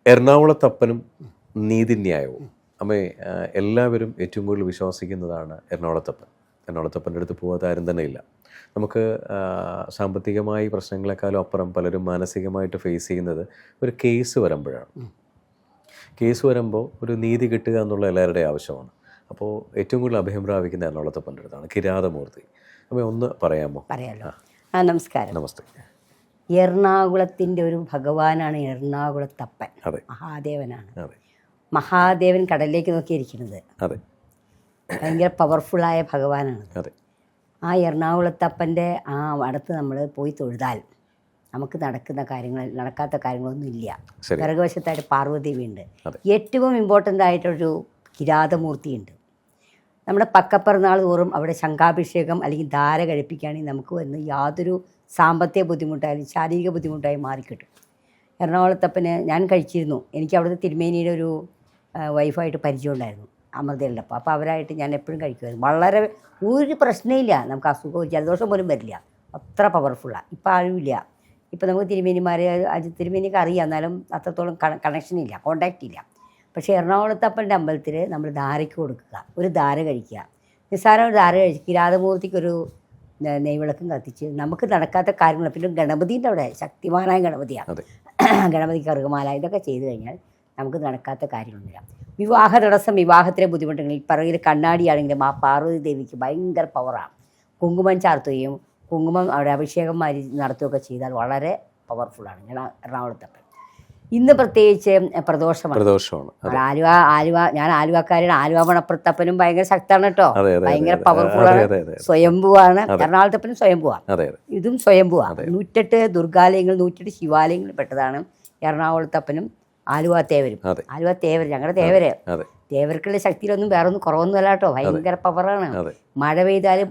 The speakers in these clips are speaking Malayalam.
എറണാകുളത്തപ്പനും നീതിന്യായവും അമ്മേ, എല്ലാവരും ഏറ്റവും കൂടുതൽ വിശ്വസിക്കുന്നതാണ് എറണാകുളത്തപ്പൻ്റെ അടുത്ത് പോകാത്ത ആരും തന്നെ ഇല്ല. നമുക്ക് സാമ്പത്തികമായി പ്രശ്നങ്ങളെക്കാളും അപ്പുറം പലരും മാനസികമായിട്ട് ഫേസ് ചെയ്യുന്നത് ഒരു കേസ് വരുമ്പോഴാണ്. കേസ് വരുമ്പോൾ ഒരു നീതി കിട്ടുക എന്നുള്ള എല്ലാവരുടെയും ആവശ്യമാണ്. അപ്പോൾ ഏറ്റവും കൂടുതൽ അഭയം പ്രാപിക്കുന്ന എറണാകുളത്തപ്പൻ്റെ അടുത്താണ്, കിരാതമൂർത്തി. അപ്പോൾ ഒന്ന് പറയാമോ? പറയാമല്ലോ. നമസ്കാരം. നമസ്തേ. എറണാകുളത്തിൻ്റെ ഒരു ഭഗവാനാണ് എറണാകുളത്തപ്പൻ. അതെ, മഹാദേവനാണ്. അതെ, മഹാദേവൻ കടലിലേക്ക് നോക്കിയിരിക്കുന്നത്. അതെ, ഭയങ്കര പവർഫുള്ളായ ഭഗവാനാണ്. അതെ. ആ എറണാകുളത്തപ്പൻ്റെ ആ അടുത്ത് നമ്മൾ പോയി തൊഴുതാൽ നമുക്ക് നടക്കാത്ത കാര്യങ്ങളൊന്നും ഇല്ല. പിറകുവശത്തായിട്ട് പാർവ്വതീവിയുണ്ട്. ഏറ്റവും ഇമ്പോർട്ടൻ്റ് ആയിട്ടൊരു കിരാതമൂർത്തിയുണ്ട്. നമ്മുടെ പക്കപ്പിറന്നാൾ തോറും അവിടെ ശംഖാഭിഷേകം അല്ലെങ്കിൽ ധാര കഴിപ്പിക്കുകയാണെങ്കിൽ നമുക്ക് വന്ന് യാതൊരു സാമ്പത്തിക ബുദ്ധിമുട്ടായാലും ശാരീരിക ബുദ്ധിമുട്ടായി മാറിക്കിട്ടും. എറണാകുളത്തപ്പന് ഞാൻ കഴിച്ചിരുന്നു. എനിക്ക് അവിടുത്തെ തിരുമേനിയുടെ ഒരു വൈഫായിട്ട് പരിചയമുണ്ടായിരുന്നു, അമൃതയുള്ളപ്പോൾ. അപ്പോൾ അവരായിട്ട് ഞാൻ എപ്പോഴും കഴിക്കുമായിരുന്നു. വളരെ ഒരു പ്രശ്നമില്ല, നമുക്ക് അസുഖവും ജലദോഷം പോലും വരില്ല, അത്ര പവർഫുള്ളാണ്. ഇപ്പോൾ ആരുമില്ല. ഇപ്പോൾ നമുക്ക് തിരുമേനിമാരെ തിരുമേനിക്ക് അറിയാം, എന്നാലും അത്രത്തോളം കണക്ഷനില്ല, കോണ്ടാക്റ്റ് ഇല്ല. പക്ഷേ എറണാകുളത്തപ്പൻ്റെ അമ്പലത്തിൽ നമ്മൾ ധാരയ്ക്ക് കൊടുക്കുക, ഒരു ധാര കഴിക്കുക, നിസ്സാരം ഒരു ധാര കഴിച്ച് കിരാതമൂർത്തിക്കൊരു നെയ്വിളക്കും കത്തിച്ച് നമുക്ക് നടക്കാത്ത കാര്യങ്ങൾ. പിന്നെ ഗണപതിൻ്റെ അവിടെ ശക്തിമാനായ ഗണപതിയാണ്, ഗണപതിക്ക് കറുകമാല, ഇതൊക്കെ ചെയ്തു കഴിഞ്ഞാൽ നമുക്ക് നടക്കാത്ത കാര്യങ്ങളൊന്നുമില്ല. വിവാഹ തടസ്സം, വിവാഹത്തിലെ ബുദ്ധിമുട്ടുകളിൽ പിറകിൽ കണ്ണാടിയാണെങ്കിലും ആ പാർവതി ദേവിക്ക് ഭയങ്കര പവറാണ്. കുങ്കുമം ചാർത്തുകയും കുങ്കുമം അവിടെ അഭിഷേകം നടത്തുകയൊക്കെ ചെയ്താൽ വളരെ പവർഫുള്ളാണ് എറണാകുളത്തപ്പൻ. ഇന്ന് പ്രത്യേകിച്ച് പ്രദോഷമാണ്. ഞാൻ ആലുവക്കാരാണ്. ആലുവ മണപ്പുറത്തപ്പനും ഭയങ്കര ശക്തമാണ് കേട്ടോ, ഭയങ്കര പവർഫുള്ളാണ്. സ്വയംഭുവാണ് എറണാകുളത്തപ്പനും, സ്വയംഭുവാണ്. ഇതും സ്വയംഭുവാണ്. 108 ദുർഗാലയങ്ങൾ, 108 ശിവാലയങ്ങളിൽ പെട്ടതാണ് എറണാകുളത്തപ്പനും ആലുവ തേവരും. ആലുവ തേവർ, ഞങ്ങളുടെ തേവർക്കുള്ള ശക്തിയിലൊന്നും വേറൊന്നും കുറവൊന്നുമല്ല കേട്ടോ, ഭയങ്കര പവറാണ്. മഴ പെയ്താലും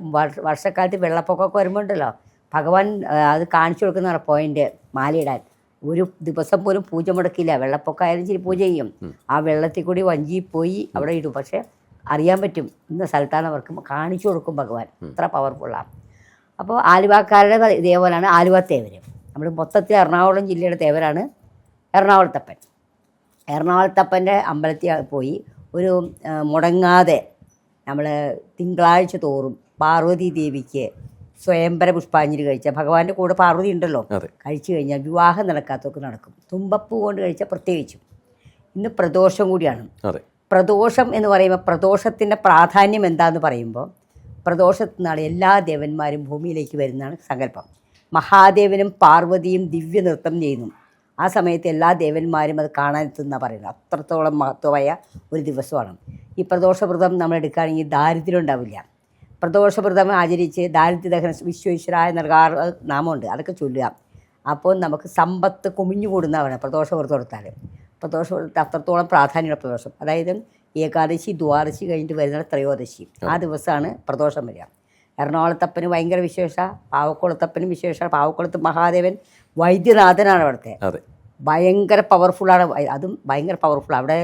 വർഷക്കാലത്ത് വെള്ളപ്പൊക്കമൊക്കെ വരുമ്പോണ്ടല്ലോ, ഭഗവാൻ അത് കാണിച്ചു കൊടുക്കുന്നതാണ് പോയിന്റ്. മാലയിടാൻ ഒരു ദിവസം പോലും പൂജ മുടക്കില്ല. വെള്ളപ്പൊക്കമായാലും ശരി പൂജ ചെയ്യും. ആ വെള്ളത്തിൽ കൂടി വഞ്ചി പോയി അവിടെ ഇടും. പക്ഷെ അറിയാൻ പറ്റും ഇന്ന സ്ഥലത്താണ് അവർക്ക് കാണിച്ചു കൊടുക്കും ഭഗവാൻ, അത്ര പവർഫുള്ളാണ്. അപ്പോൾ ആലുവക്കാരുടെ ഇതേപോലെയാണ് ആലുവ തേവർ. നമ്മൾ മൊത്തത്തിൽ എറണാകുളം ജില്ലയുടെ തേവരാണ് എറണാകുളത്തപ്പൻ. എറണാകുളത്തപ്പൻ്റെ അമ്പലത്തിൽ പോയി ഒരു മുടങ്ങാതെ നമ്മൾ തിങ്കളാഴ്ച തോറും പാർവതി ദേവിക്ക് സ്വയംവര പുഷ്പാഞ്ജലി കഴിച്ചാൽ, ഭഗവാന്റെ കൂടെ പാർവതി ഉണ്ടല്ലോ, കഴിച്ചു കഴിഞ്ഞാൽ വിവാഹം നടക്കാത്തൊക്കെ നടക്കും. തുമ്പപ്പൂ കൊണ്ട് കഴിച്ചാൽ പ്രത്യേകിച്ചും. ഇന്ന് പ്രദോഷം കൂടിയാണ്. പ്രദോഷം എന്ന് പറയുമ്പോൾ പ്രദോഷത്തിൻ്റെ പ്രാധാന്യം എന്താണെന്ന് പറയുമ്പോൾ, പ്രദോഷത്തിനാണ് എല്ലാ ദേവന്മാരും ഭൂമിയിലേക്ക് വരുന്നതാണ് സങ്കല്പം. മഹാദേവനും പാർവതിയും ദിവ്യ നൃത്തം ചെയ്യുന്നു. ആ സമയത്ത് എല്ലാ ദേവന്മാരും അത് കാണാനെത്തുന്നതാണ് പറയുന്നത്. അത്രത്തോളം മഹത്വമായ ഒരു ദിവസമാണ് ഈ പ്രദോഷവ്രതം. നമ്മൾ എടുക്കുകയാണെങ്കിൽ ദാരിദ്ര്യം ഉണ്ടാവില്ല. പ്രദോഷവ്രതം ആചരിച്ച് ദാരിദ്ര്യദഹന വിശ്വേശ്വരായ നൽകാറ് നാമമുണ്ട്, അതൊക്കെ ചൊല്ലുക. അപ്പോൾ നമുക്ക് സമ്പത്ത് കുമിഞ്ഞു കൂടുന്നതാണ് പ്രദോഷവ്രതം എടുത്താൽ. പ്രദോഷവ്രതത്തിൽ അത്രത്തോളം പ്രാധാന്യമുള്ള പ്രദോഷം. അതായത് ഏകാദശി, ദ്വാദശി കഴിഞ്ഞിട്ട് വരുന്ന ത്രയോദശി, ആ ദിവസമാണ് പ്രദോഷം വരിക. എറണാകുളത്തപ്പന് ഭയങ്കര വിശേഷ, പാവക്കുളത്തപ്പനും വിശേഷ. പാവക്കുളത്ത് മഹാദേവൻ വൈദ്യനാഥനാണ് അവിടുത്തെ, ഭയങ്കര പവർഫുള്ളാണ്. അതും ഭയങ്കര പവർഫുൾ. അവിടെ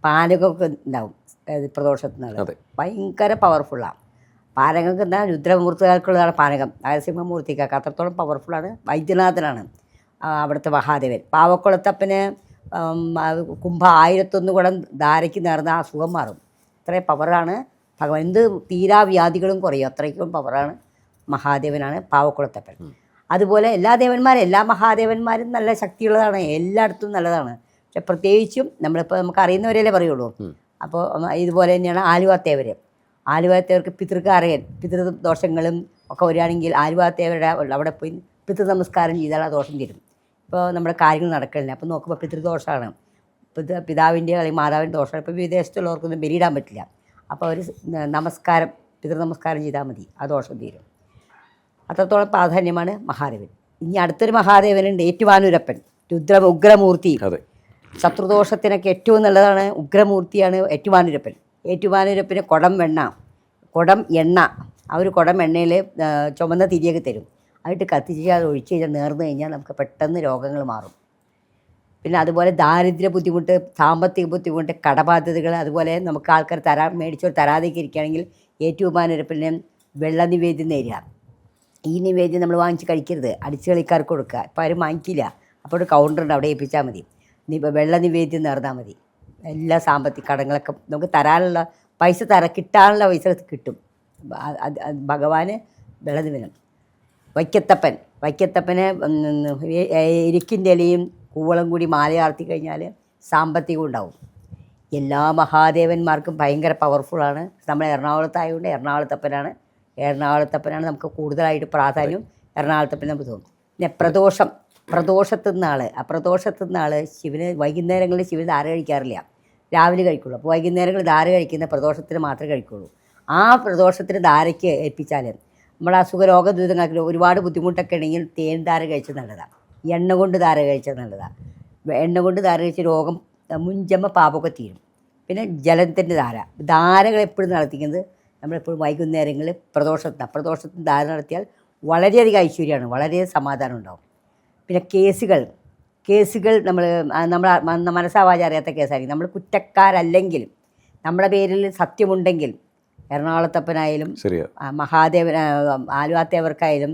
പാനകമൊക്കെ ഉണ്ടാവും പ്രദോഷത്തിനാണ്, ഭയങ്കര പവർഫുള്ളാണ്. പാനകങ്ങൾക്ക് എന്താ രുദ്രമൂർത്തികൾക്കുള്ളതാണ് പാനകം, നരസിംഹമൂർത്തിക്കൊക്കെ അത്രത്തോളം പവർഫുള്ളാണ്. വൈദ്യനാഥനാണ് അവിടുത്തെ മഹാദേവൻ. പാവക്കുളത്തപ്പന് 1001 കുടം ധാരയ്ക്ക് നേർന്ന ആ സുഖം മാറും. ഇത്രയും പവറാണ് ഭഗവാൻ. എന്ത് തീരാവ്യാധികളും കുറയും, അത്രയ്ക്കും പവറാണ് മഹാദേവനാണ് പാവക്കുളത്തപ്പൻ. അതുപോലെ എല്ലാ മഹാദേവന്മാരും നല്ല ശക്തിയുള്ളതാണ്, എല്ലായിടത്തും നല്ലതാണ്. പക്ഷെ പ്രത്യേകിച്ചും നമ്മളിപ്പോൾ നമുക്ക് അറിയുന്നവരല്ലേ പറയുള്ളൂ. അപ്പോൾ ഇതുപോലെ തന്നെയാണ് ആലുവത്തേവർ. ആലുവത്തേവർക്ക് പിതൃദോഷങ്ങളും ഒക്കെ വരികയാണെങ്കിൽ ആലുവത്തേവരുടെ അവിടെ പോയി പിതൃ നമസ്കാരം ചെയ്താൽ ആ ദോഷം തീരും. ഇപ്പോൾ നമ്മുടെ കാര്യങ്ങൾ നടക്കില്ല. അപ്പോൾ നോക്കുമ്പോൾ പിതൃദോഷമാണ്, പിതാവിൻ്റെ അല്ലെങ്കിൽ മാതാവിൻ്റെ ദോഷമാണ്. ഇപ്പോൾ വിദേശത്തുള്ളവർക്കൊന്നും ബലിയിടാൻ പറ്റില്ല. അപ്പോൾ അവർ പിതൃ നമസ്കാരം ചെയ്താൽ മതി, ആ ദോഷം തീരും. അത്രത്തോളം പ്രാധാന്യമാണ് മഹാദേവൻ. ഇനി അടുത്തൊരു മഹാദേവനുണ്ട്, ഏറ്റുമാനൂരപ്പൻ, ഉഗ്രമൂർത്തി. ശത്രുദോഷത്തിനൊക്കെ ഏറ്റവും നല്ലതാണ്, ഉഗ്രമൂർത്തിയാണ് ഏറ്റുമാനൂരപ്പൻ. ഏറ്റുമാനൂരപ്പന് കുടം എണ്ണ, ആ ഒരു കുടം എണ്ണയിൽ ചുമന്ന തിരിയൊക്കെ തരും. അതിട്ട് കത്തിച്ച് അത് ഒഴിച്ച് കഴിഞ്ഞാൽ നേർന്നു കഴിഞ്ഞാൽ നമുക്ക് പെട്ടെന്ന് രോഗങ്ങൾ മാറും. പിന്നെ അതുപോലെ ദാരിദ്ര്യ ബുദ്ധിമുട്ട്, സാമ്പത്തിക ബുദ്ധിമുട്ട്, കടബാധ്യതകൾ, അതുപോലെ നമുക്ക് ആൾക്കാർ മേടിച്ചോ തരാതെയൊക്കെ ഇരിക്കുകയാണെങ്കിൽ ഏറ്റുമാനൂരപ്പന് വെള്ള നിവേദ്യം നേരുക. ഈ നിവേദ്യം നമ്മൾ വാങ്ങിച്ച് കഴിക്കരുത്, അടിച്ചു കളിക്കാർക്ക് കൊടുക്കുക. ഇപ്പോൾ ആരും വാങ്ങിക്കില്ല. അപ്പോൾ ഒരു കൗണ്ടറുണ്ട്, അവിടെ ഏൽപ്പിച്ചാൽ മതി. വെള്ള നിവേദ്യം നേർന്നാൽ മതി. എല്ലാ സാമ്പത്തിക കടങ്ങളൊക്കെ നമുക്ക് തരാനുള്ള പൈസ കിട്ടാനുള്ള പൈസ കിട്ടും. ഭഗവാന് വെള്ള നിവേദ്യം. വൈക്കത്തപ്പന് എരിക്കിൻ്റെ ഇലയും കൂവളം കൂടി മാലയാർത്തി കഴിഞ്ഞാൽ സാമ്പത്തികം ഉണ്ടാവും. എല്ലാ മഹാദേവന്മാർക്കും ഭയങ്കര പവർഫുള്ളാണ്. നമ്മൾ എറണാകുളത്തായതുകൊണ്ട് എറണാകുളത്തപ്പനാണ് നമുക്ക് കൂടുതലായിട്ട് പ്രാധാന്യം. എറണാകുളത്തപ്പൻ നമുക്ക് തോന്നും. പിന്നെ പ്രദോഷത്തുനിന്നാൾ ശിവന് വൈകുന്നേരങ്ങളിൽ ശിവന് ധാര കഴിക്കാറില്ല, രാവിലെ കഴിക്കുള്ളൂ. അപ്പോൾ വൈകുന്നേരങ്ങളിൽ ധാര കഴിക്കുന്ന പ്രദോഷത്തിന് മാത്രമേ കഴിക്കുള്ളൂ. ആ പ്രദോഷത്തിന് ധാരയ്ക്ക് ഏൽപ്പിച്ചാൽ നമ്മുടെ രോഗ ദുരിതങ്ങൾക്ക് ഒരുപാട് ബുദ്ധിമുട്ടൊക്കെ ഉണ്ടെങ്കിൽ തേൻ ധാര കഴിച്ചത് നല്ലതാണ്. എണ്ണ കൊണ്ട് ധാര കഴിച്ചത് നല്ലതാണ്. എണ്ണ കൊണ്ട് ധാര കഴിച്ച് രോഗം മുഞ്ചമ്മ പാപമൊക്കെ തീരും. പിന്നെ ജലത്തിൻ്റെ ധാരകൾ എപ്പോഴും നടത്തിക്കുന്നത് നമ്മളെപ്പോഴും വൈകുന്നേരങ്ങളിൽ പ്രദോഷത്തിന് ധാര നടത്തിയാൽ വളരെയധികം ഐശ്വര്യമാണ്, വളരെ സമാധാനം ഉണ്ടാവും. പിന്നെ കേസുകൾ നമ്മൾ മനസ്സാവാച അറിയാത്ത കേസായിരിക്കും. നമ്മൾ കുറ്റക്കാരല്ലെങ്കിലും നമ്മുടെ പേരിൽ സത്യമുണ്ടെങ്കിൽ എറണാകുളത്തപ്പനായാലും മഹാദേവൻ ആലുവാത്തേവർക്കായാലും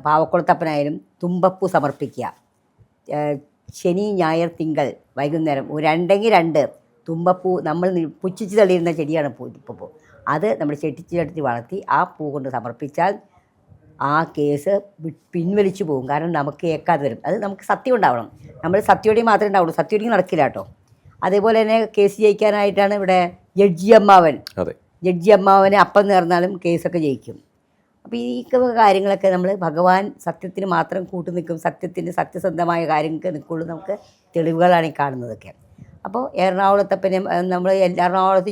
പാവക്കുളത്തപ്പനായാലും തുമ്പപ്പൂ സമർപ്പിക്കുക. ശനി ഞായർ തിങ്കൾ വൈകുന്നേരം 2 തുമ്പപ്പൂ നമ്മൾ പുച്ഛിച്ച് തള്ളിയിരുന്ന ചെടിയാണ് തുമ്പപ്പൂ. അത് നമ്മൾ ചെടിച്ച് വളർത്തി ആ പൂ കൊണ്ട് സമർപ്പിച്ചാൽ ആ കേസ് പിൻവലിച്ചു പോകും. കാരണം നമുക്ക് ഏക്കാതെ വരും. അത് നമുക്ക് സത്യം ഉണ്ടാവണം. നമ്മൾ സത്യോടെ മാത്രമേ ഉണ്ടാവുള്ളൂ, സത്യോടെ നടക്കില്ല കേട്ടോ. അതേപോലെ തന്നെ കേസ് ജയിക്കാനായിട്ടാണ് ഇവിടെ ജഡ്ജി അമ്മാവന് അപ്പം നേർന്നാലും കേസൊക്കെ ജയിക്കും. അപ്പോൾ ഈ കാര്യങ്ങളൊക്കെ നമ്മൾ ഭഗവാൻ സത്യത്തിന് മാത്രം നിൽക്കും. സത്യസന്ധമായ കാര്യങ്ങൾക്ക് നിൽക്കുള്ളൂ. നമുക്ക് തെളിവുകളാണ് ഈ കാണുന്നതൊക്കെ. അപ്പോൾ എറണാകുളത്തപ്പനെ നമ്മൾ എറണാകുളത്ത്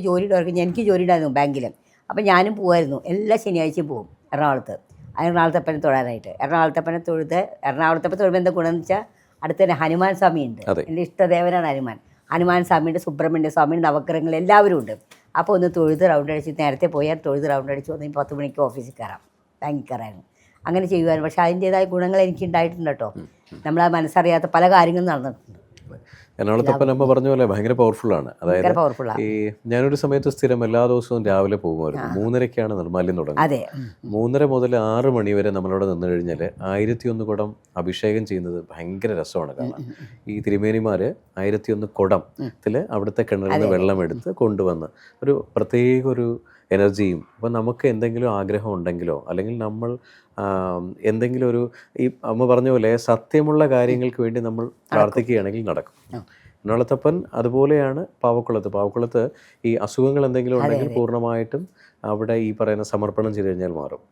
എനിക്ക് ജോലി ഉണ്ടായിരുന്നു ബാങ്കിൽ. അപ്പോൾ ഞാനും പോകുമായിരുന്നു. എല്ലാ ശനിയാഴ്ചയും പോകും എറണാകുളത്തപ്പനെ തൊഴാനായിട്ട്. എറണാകുളത്തപ്പനെ തൊഴുമ്പോൾ എന്താ ഗുണമെന്ന് വെച്ചാൽ അടുത്ത് തന്നെ ഹനുമാൻ സ്വാമി ഉണ്ട്. എൻ്റെ ഇഷ്ടദേവനാണ് ഹനുമാൻ സ്വാമിയുണ്ട്, സുബ്രഹ്മണ്യ സ്വാമിയുണ്ട്, നവഗ്രഹങ്ങൾ എല്ലാവരും ഉണ്ട്. അപ്പോൾ ഒന്ന് തൊഴുത് റൗണ്ട് അടിച്ച് നേരത്തെ പോയാൽ തൊഴുത് റൗണ്ട് അടിച്ച് വന്ന് 10 മണിക്ക് ഓഫീസിൽ കയറാം, ബാങ്കിൽ കയറായിരുന്നു. അങ്ങനെ ചെയ്യുമായിരുന്നു. പക്ഷേ അതിൻ്റേതായ ഗുണങ്ങൾ എനിക്ക് ഉണ്ടായിട്ടുണ്ട് കേട്ടോ. നമ്മളാ മനസ്സറിയാത്ത പല കാര്യങ്ങളും നടന്നിട്ടുണ്ട്. എറണാകുളത്തപ്പൻ അമ്മ പറഞ്ഞ പോലെ ഭയങ്കര പവർഫുള്ളാണ്. അതായത് ഈ ഞാനൊരു സമയത്ത് സ്ഥിരം എല്ലാ ദിവസവും രാവിലെ പോകുമായിരുന്നു. 3:30-ക്കാണ് നിർമ്മാല്യം തുടങ്ങുന്നത്. 3:30 മുതൽ 6 മണി വരെ നമ്മളവിടെ നിന്ന് കഴിഞ്ഞാൽ 1001 കുടം അഭിഷേകം ചെയ്യുന്നത് ഭയങ്കര രസമാണ് കാണാൻ. ഈ തിരുമേനിമാർ 1001 കുടത്തിൽ അവിടുത്തെ കിണറിൽ നിന്ന് വെള്ളം എടുത്ത് കൊണ്ടുവന്ന് ഒരു പ്രത്യേക ഒരു എനർജിയും. അപ്പോൾ നമുക്ക് എന്തെങ്കിലും ആഗ്രഹം ഉണ്ടെങ്കിലോ അല്ലെങ്കിൽ നമ്മൾ എന്തെങ്കിലും ഒരു ഈ അമ്മ പറഞ്ഞ പോലെ സത്യമുള്ള കാര്യങ്ങൾക്ക് വേണ്ടി നമ്മൾ പ്രാർത്ഥിക്കുകയാണെങ്കിൽ നടക്കും. എറണാകുളത്തപ്പൻ അതുപോലെയാണ് പാവക്കുളത്ത് ഈ അസുഖങ്ങൾ എന്തെങ്കിലും ഉണ്ടെങ്കിൽ പൂർണ്ണമായിട്ടും അവിടെ ഈ പറയുന്ന സമർപ്പണം ചെയ്ത് കഴിഞ്ഞാൽ മാറും.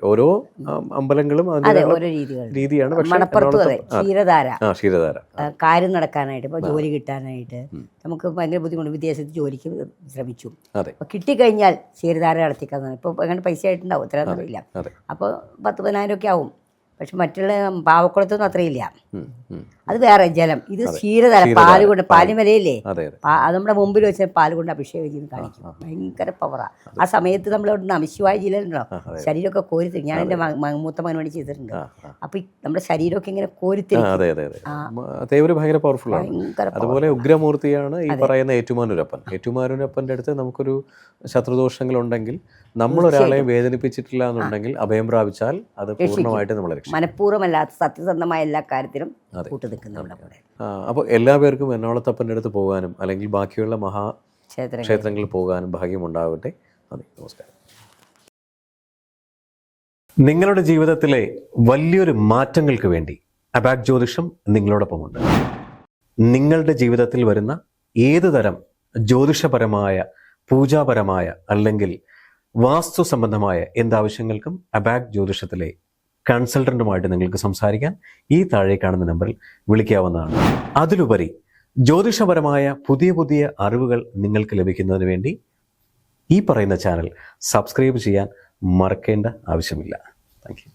ഓരോ അമ്പലങ്ങളും രീതിയാണ്. ക്ഷീരധാര കാര്യം നടക്കാനായിട്ട്, ഇപ്പോൾ ജോലി കിട്ടാനായിട്ട് നമുക്ക് ഭയങ്കര ബുദ്ധിമുട്ട്. വിദേശത്ത് ജോലിക്ക് ശ്രമിച്ചു, കിട്ടിക്കഴിഞ്ഞാൽ ക്ഷീരധാര നടത്തിക്കാൻ ഇപ്പോൾ അങ്ങനെ പൈസ ആയിട്ടുണ്ടാവും, ഇത്രയൊന്നും അറിയില്ല. അപ്പോൾ 10-15 ഒക്കെ ആവും. പക്ഷെ മറ്റുള്ള പാവക്കുളത്തൊന്നും അത്രയില്ല. അത് വേറെ ജലം. ഇത് ക്ഷീരധാര, പാല് കൊണ്ട്, പാലിമലയില്ലേ, അത് നമ്മുടെ മുമ്പിൽ വെച്ച് പാല് കൊണ്ട് അഭിഷേകം ചെയ്ത് കാണിക്കും. ഭയങ്കര പവറാണ്. ആ സമയത്ത് നമ്മളവിടെ നമശിവായ ജില്ലയിലുണ്ടോ ശരീരമൊക്കെ കോരിത്തിരി. ഞാൻ എൻ്റെ മൂത്ത മകന് വേണ്ടി ചെയ്തിട്ടുണ്ട്. അപ്പൊ നമ്മുടെ ശരീരമൊക്കെ ഇങ്ങനെ കോരിത്തിരി. ഭയങ്കര പവർഫുൾ ആണ്. അതുപോലെ ഉഗ്രമൂർത്തിയാണ് ഈ പറയുന്ന ഏറ്റുമാനൂരപ്പൻ്റെ അടുത്ത് നമുക്കൊരു ശത്രുദോഷങ്ങളുണ്ടെങ്കിൽ, നമ്മളൊരാളെയും വേദനിപ്പിച്ചിട്ടില്ല എന്നുണ്ടെങ്കിൽ അഭയം പ്രാപിച്ചാൽ അത് പൂർണ്ണമായിട്ട് നമ്മളെ രക്ഷിക്കും. മനഃപൂർവ്വമല്ലാത്ത സത്യസന്ധമായ എല്ലാ കാര്യത്തിലും കൂട്ടു നിൽക്കുന്ന. അപ്പോൾ എല്ലാ പേർക്കും എറണാകുളത്തപ്പൻ്റെ അടുത്ത് പോകാനും അല്ലെങ്കിൽ ബാക്കിയുള്ള ക്ഷേത്രങ്ങളിൽ പോകാനും ഭാഗ്യമുണ്ടാകട്ടെ. നന്ദി, നമസ്കാരം. നിങ്ങളുടെ ജീവിതത്തിലെ വലിയൊരു മാറ്റങ്ങൾക്ക് വേണ്ടി അബാക് ജ്യോതിഷം നിങ്ങളോടൊപ്പമുണ്ട്. നിങ്ങളുടെ ജീവിതത്തിൽ വരുന്ന ഏത് തരം ജ്യോതിഷപരമായ, പൂജാപരമായ അല്ലെങ്കിൽ വാസ്തു സംബന്ധമായ എന്താവശ്യങ്ങൾക്കും അബാക് ജ്യോതിഷത്തിലെ കൺസൾട്ടൻറ്റുമായിട്ട് നിങ്ങൾക്ക് സംസാരിക്കാൻ ഈ താഴെ കാണുന്ന നമ്പറിൽ വിളിക്കാവുന്നതാണ്. അതിലുപരി ജ്യോതിഷപരമായ പുതിയ അറിവുകൾ നിങ്ങൾക്ക് ലഭിക്കുന്നതിന് വേണ്ടി ഈ പറയുന്ന ചാനൽ സബ്സ്ക്രൈബ് ചെയ്യാൻ മറക്കേണ്ട ആവശ്യമില്ല. Thank you.